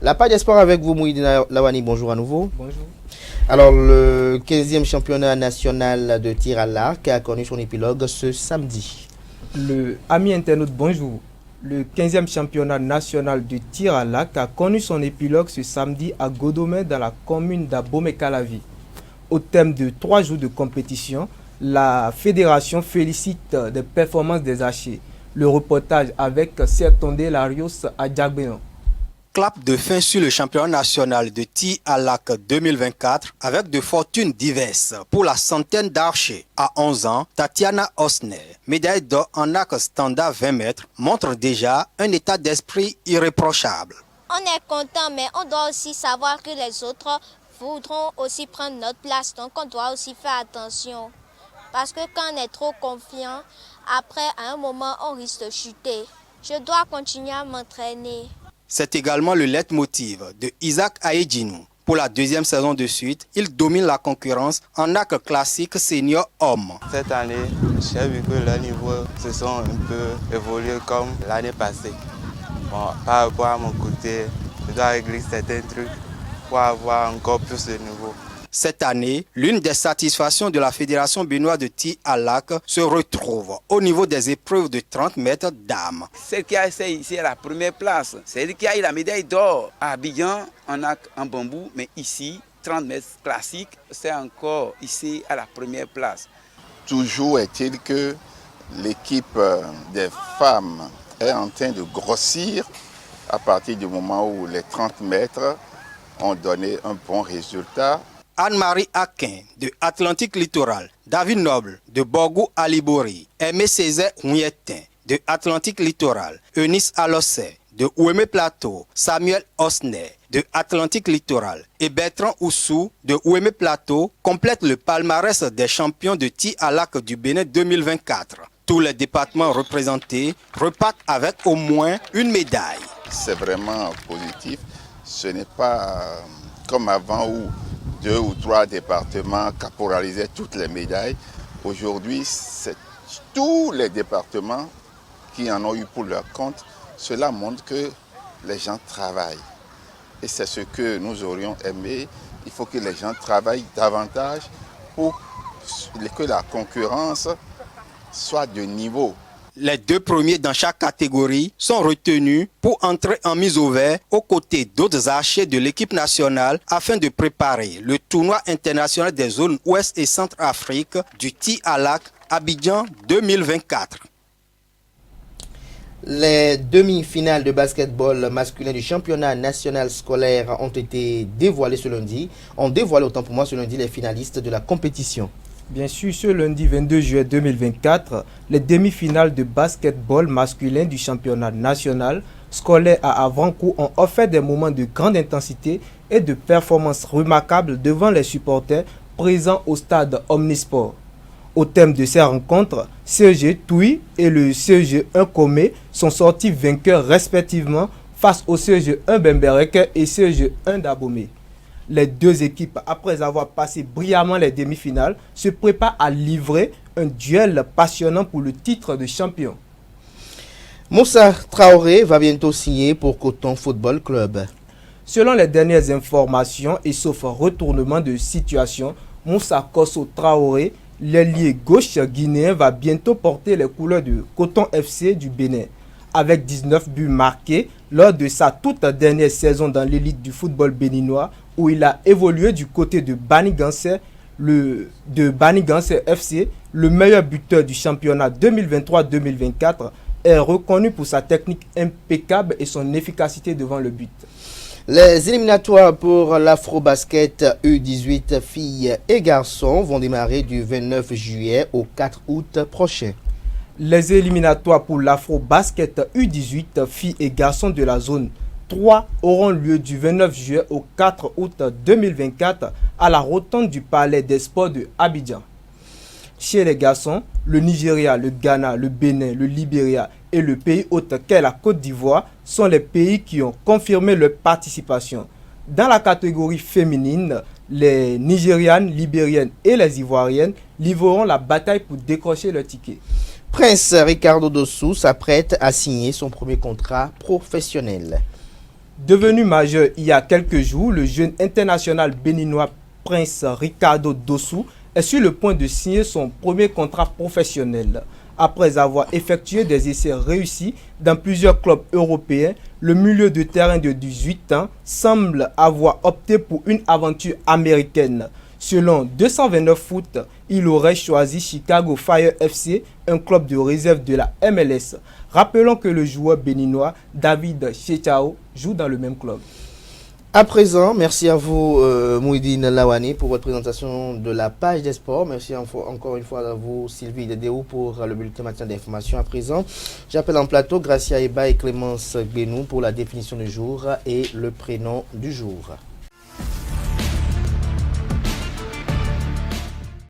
La page des sports avec vous, Mouhidine Lawani, bonjour à nouveau. Bonjour. Alors, le 15e championnat national de tir à l'arc a connu son épilogue ce samedi. Amis internautes, bonjour. Le 15e championnat national de tir à l'arc a connu son épilogue ce samedi à Godomé dans la commune d'Abomey-Calavi. Au thème de 3 jours de compétition, la fédération félicite des performances des archers. Le reportage avec Sertonde Larios à Djagbéan. Clap de fin sur le championnat national de tir à l'arc 2024 avec de fortunes diverses pour la centaine d'archers. À 11 ans, Tatiana Osner, médaille d'or en arc standard 20 mètres, montre déjà un état d'esprit irréprochable. On est content, mais on doit aussi savoir que les autres voudront aussi prendre notre place, donc on doit aussi faire attention. Parce que quand on est trop confiant, après, à un moment, on risque de chuter. Je dois continuer à m'entraîner. C'est également le leitmotiv de Isaac Aedjinou. Pour la deuxième saison de suite, il domine la concurrence en arc classique senior homme. Cette année, j'ai vu que le niveau se sont un peu évolué comme l'année passée. Bon, par rapport à mon côté, je dois régler certains trucs pour avoir encore plus de niveau. Cette année, l'une des satisfactions de la Fédération béninoise de tir à l'arc se retrouve au niveau des épreuves de 30 mètres dames. Celle qui a essayé ici à la première place, c'est elle qui a eu la médaille d'or à Abidjan en arc en bambou, mais ici, 30 mètres classique, c'est encore ici à la première place. Toujours est-il que l'équipe des femmes est en train de grossir à partir du moment où les 30 mètres ont donné un bon résultat. Anne-Marie Aquin de Atlantique Littoral, David Noble de Borgou Alibori, Aimé Césaire Ouyetin de Atlantique Littoral, Eunice Alossé de Ouémé Plateau, Samuel Osner de Atlantique Littoral et Bertrand Oussou de Ouémé Plateau complètent le palmarès des champions de tir à l'arc du Bénin 2024. Tous les départements représentés repartent avec au moins une médaille. C'est vraiment positif. Ce n'est pas comme avant où 2 ou 3 départements caporalisaient toutes les médailles. Aujourd'hui, c'est tous les départements qui en ont eu pour leur compte. Cela montre que les gens travaillent. Et c'est ce que nous aurions aimé. Il faut que les gens travaillent davantage pour que la concurrence soit de niveau. Les 2 premiers dans chaque catégorie sont retenus pour entrer en mise au vert aux côtés d'autres archers de l'équipe nationale afin de préparer le tournoi international des zones Ouest et Centrafrique du tir à l'arc Abidjan 2024. Les demi-finales de basketball masculin du championnat national scolaire ont été dévoilées ce lundi. On dévoilé autant pour moi ce lundi les finalistes de la compétition. Bien sûr, ce lundi 22 juillet 2024, les demi-finales de basketball masculin du championnat national scolaire à Avrancourt ont offert des moments de grande intensité et de performances remarquables devant les supporters présents au stade Omnisport. Au thème de ces rencontres, CEG Touy et le CEG 1 Comé sont sortis vainqueurs respectivement face au CEG 1 Bemberek et CEG 1 d'Abomey. Les 2 équipes, après avoir passé brillamment les demi-finales, se préparent à livrer un duel passionnant pour le titre de champion. Moussa Traoré va bientôt signer pour Coton Football Club. Selon les dernières informations et sauf retournement de situation, Moussa Kosso Traoré, l'ailier gauche guinéen, va bientôt porter les couleurs de Coton FC du Bénin. Avec 19 buts marqués lors de sa toute dernière saison dans l'élite du football béninois, où il a évolué du côté de Banigansé FC, le meilleur buteur du championnat 2023-2024, est reconnu pour sa technique impeccable et son efficacité devant le but. Les éliminatoires pour l'Afro-Basket U18 filles et garçons vont démarrer du 29 juillet au 4 août prochain. Les éliminatoires pour l'Afro-Basket U18 filles et garçons de la zone 3 auront lieu du 29 juillet au 4 août 2024 à la rotonde du Palais des Sports de Abidjan. Chez les garçons, le Nigeria, le Ghana, le Bénin, le Libéria et le pays hôte qu'est la Côte d'Ivoire sont les pays qui ont confirmé leur participation. Dans la catégorie féminine, les Nigérianes, Libériennes et les Ivoiriennes livreront la bataille pour décrocher leur ticket. Prince Ricardo Dossou s'apprête à signer son premier contrat professionnel. Devenu majeur il y a quelques jours, le jeune international béninois Prince Ricardo Dossou est sur le point de signer son premier contrat professionnel. Après avoir effectué des essais réussis dans plusieurs clubs européens, le milieu de terrain de 18 ans semble avoir opté pour une aventure américaine. Selon 229 Foot, il aurait choisi Chicago Fire FC, un club de réserve de la MLS. Rappelons que le joueur béninois David Chechao joue dans le même club. À présent, merci à vous Mouhidine Lawani pour votre présentation de la page des sports. Merci encore une fois à vous Sylvie Dedéou pour le bulletin matin d'information. À présent, j'appelle en plateau Gracia Eba et Clémence Benou pour la définition du jour et le prénom du jour.